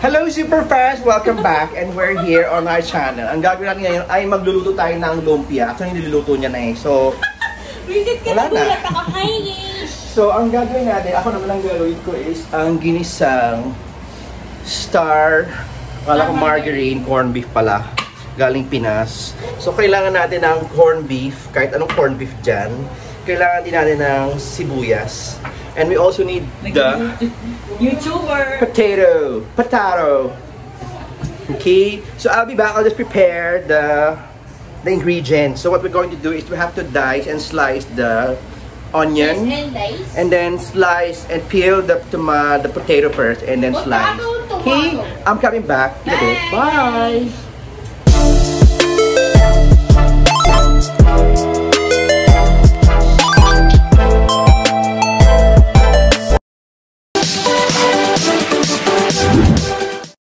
Hello super fans! Welcome back and we're here on our channel. Ang gagawin natin ngayon ay magluluto tayo ng lumpia. Actually, niluluto niya na eh. So, wala na. So, ang gagawin natin, ako naman ang gagawin ko is ang ginisang star, kala ko margarine, corned beef pala. Galing Pinas. So, kailangan natin ng corned beef, kahit anong corned beef dyan. Kailangan din natin ng sibuyas. And we also need the potato. Okay, so I'll be back. I'll just prepare the ingredients. So what we're going to do is we have to dice and slice the onion, and then slice and peel the potato first, and then slice. Okay, I'm coming back in a bit. Bye.